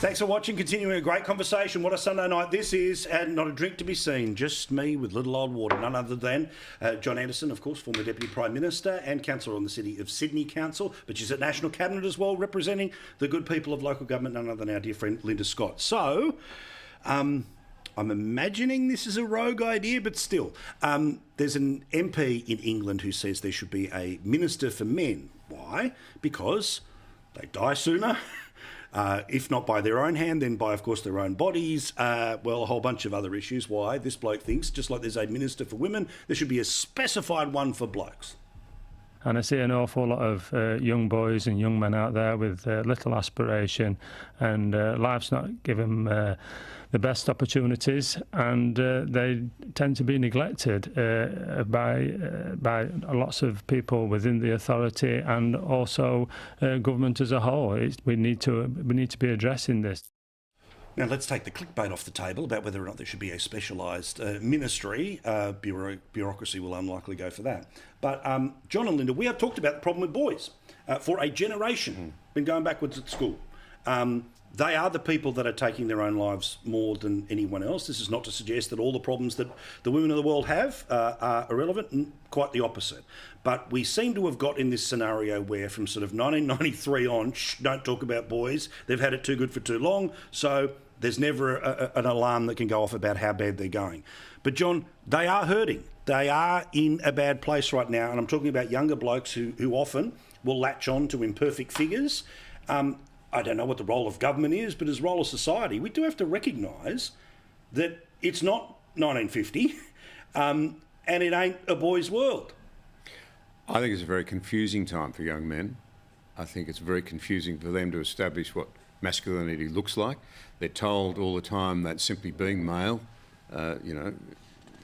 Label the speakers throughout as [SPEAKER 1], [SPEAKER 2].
[SPEAKER 1] Thanks for watching. Continuing a great conversation. What a Sunday night this is, and not a drink to be seen. Just me with little old water. None other than John Anderson, of course, former Deputy Prime Minister and Councillor on the City of Sydney Council, but she's at National Cabinet as well, representing the good people of local government, none other than our dear friend Linda Scott. So, I'm imagining this is a rogue idea, but still. There's an MP in England who says there should be a minister for men. Why? Because they die sooner. If not by their own hand, then by, of course, their own bodies. Well, a whole bunch of other issues. Why? This bloke thinks, just like there's a minister for women, there should be a specified one for blokes.
[SPEAKER 2] And I see an awful lot of young boys and young men out there with little aspiration, and life's not given the best opportunities, and they tend to be neglected by lots of people within the authority and also government as a whole. We need to be addressing this.
[SPEAKER 1] Now, let's take the clickbait off the table about whether or not there should be a specialised ministry. Bureaucracy will unlikely go for that. But John and Linda, we have talked about the problem with boys for a generation. Been going backwards at school. They are the people that are taking their own lives more than anyone else. This is not to suggest that all the problems that the women of the world have are irrelevant, quite the opposite. But we seem to have got in this scenario where from sort of 1993 on, don't talk about boys, they've had it too good for too long, so there's never an alarm that can go off about how bad they're going. But John, they are hurting. They are in a bad place right now, and I'm talking about younger blokes who often will latch on to imperfect figures. I don't know what the role of government is, but as role of society, we do have to recognise that it's not 1950 and it ain't a boy's world.
[SPEAKER 3] I think it's a very confusing time for young men. I think it's very confusing for them to establish what masculinity looks like. They're told all the time that simply being male,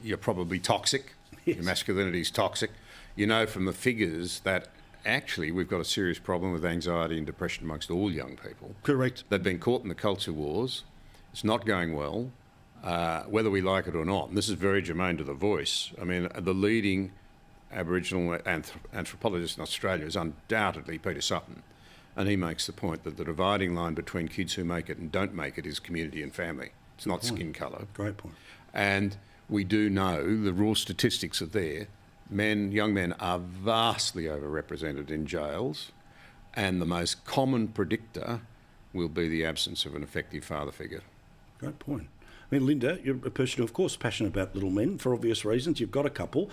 [SPEAKER 3] you're probably toxic. Yes. Your masculinity is toxic. You know from the figures that actually we've got a serious problem with anxiety and depression amongst all young people.
[SPEAKER 1] Correct.
[SPEAKER 3] They've been caught in the culture wars. It's not going well, whether we like it or not. And this is very germane to The Voice. I mean, the leading Aboriginal anthropologist in Australia is undoubtedly Peter Sutton. And he makes the point that the dividing line between kids who make it and don't make it is community and family. It's not skin colour.
[SPEAKER 1] Great point.
[SPEAKER 3] And we do know, the raw statistics are there, young men are vastly overrepresented in jails, and the most common predictor will be the absence of an effective father figure.
[SPEAKER 1] Great point. I mean, Linda, you're a person who, of course, is passionate about little men for obvious reasons. You've got a couple.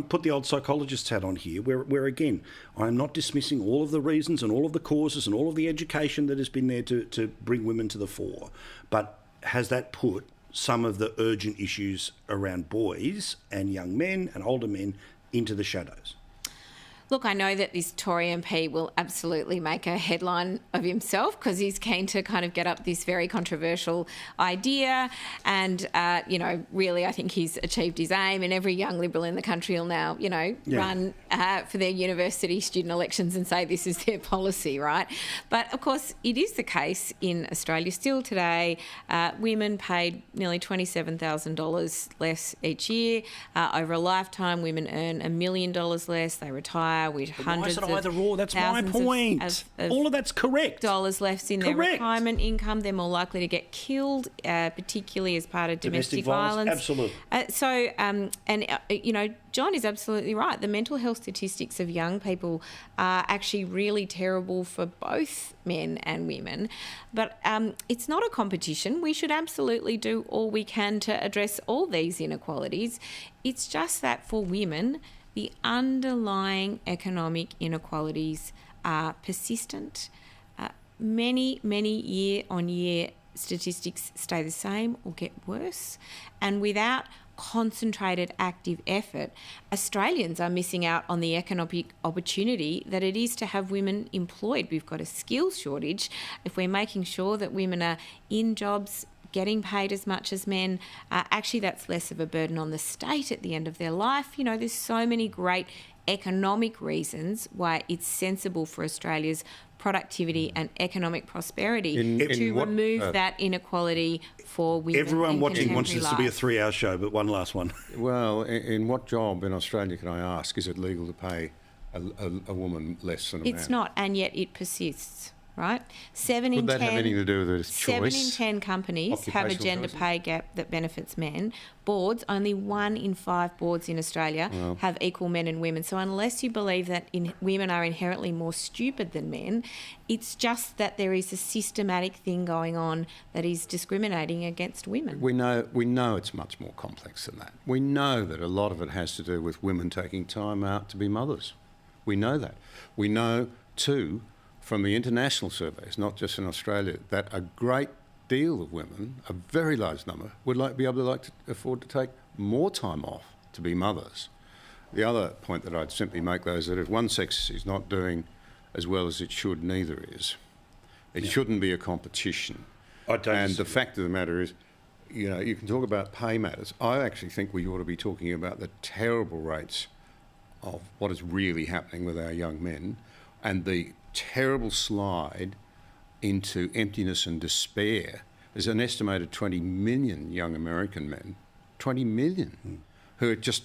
[SPEAKER 1] Put the old psychologist's hat on here, where again, I'm not dismissing all of the reasons and all of the causes and all of the education that has been there to bring women to the fore. But has that put some of the urgent issues around boys and young men and older men into the shadows?
[SPEAKER 4] Look, I know that this Tory MP will absolutely make a headline of himself because he's keen to kind of get up this very controversial idea. And, really, I think he's achieved his aim, and every young Liberal in the country will now, run for their university student elections and say this is their policy, right? But, of course, it is the case in Australia still today. Women paid nearly $27,000 less each year. Over a lifetime, women earn $1 million less. They retire with hundreds of
[SPEAKER 1] either or? That's my point. All of that's correct.
[SPEAKER 4] Dollars left in their retirement income. They're more likely to get killed, particularly as part of domestic violence.
[SPEAKER 1] Absolutely.
[SPEAKER 4] John is absolutely right. The mental health statistics of young people are actually really terrible for both men and women. But it's not a competition. We should absolutely do all we can to address all these inequalities. It's just that for women, the underlying economic inequalities are persistent. Many year-on-year statistics stay the same or get worse. And without concentrated active effort, Australians are missing out on the economic opportunity that it is to have women employed. We've got a skills shortage. If we're making sure that women are in jobs getting paid as much as men, actually that's less of a burden on the state at the end of their life. There's so many great economic reasons why it's sensible for Australia's productivity and economic prosperity to remove that inequality for women.
[SPEAKER 1] Everyone watching wants this to be a 3-hour show, but one last one.
[SPEAKER 3] Well, in what job in Australia, can I ask, is it legal to pay a woman less than a man?
[SPEAKER 4] It's not, and yet it persists. right? 7 in
[SPEAKER 3] Would that
[SPEAKER 4] 10,
[SPEAKER 3] have anything to do with a
[SPEAKER 4] 7 in
[SPEAKER 3] choice?
[SPEAKER 4] 10 companies have a
[SPEAKER 3] Occupational
[SPEAKER 4] gender
[SPEAKER 3] choices?
[SPEAKER 4] pay gap that benefits men. Boards, only 1 in 5 boards in Australia have equal men and women. So unless you believe that women are inherently more stupid than men, it's just that there is a systematic thing going on that is discriminating against women.
[SPEAKER 3] We know it's much more complex than that. We know that a lot of it has to do with women taking time out to be mothers. We know that. We know too, from the international surveys, not just in Australia, that a great deal of women, a very large number, would be able to afford to take more time off to be mothers. The other point that I'd simply make, though, is that if one sex is not doing as well as it should, neither is. It shouldn't be a competition. And the fact of the matter is, you can talk about pay matters. I actually think we ought to be talking about the terrible rates of what is really happening with our young men and the terrible slide into emptiness and despair. There's an estimated 20 million young American men, 20 million, who are just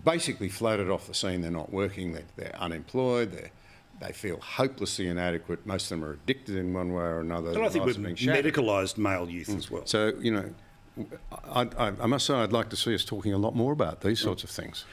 [SPEAKER 3] basically floated off the scene. They're not working, they're unemployed, they feel hopelessly inadequate. Most of them are addicted in one way or another.
[SPEAKER 1] And I think we've medicalised male youth as well.
[SPEAKER 3] So, I must say I'd like to see us talking a lot more about these sorts of things.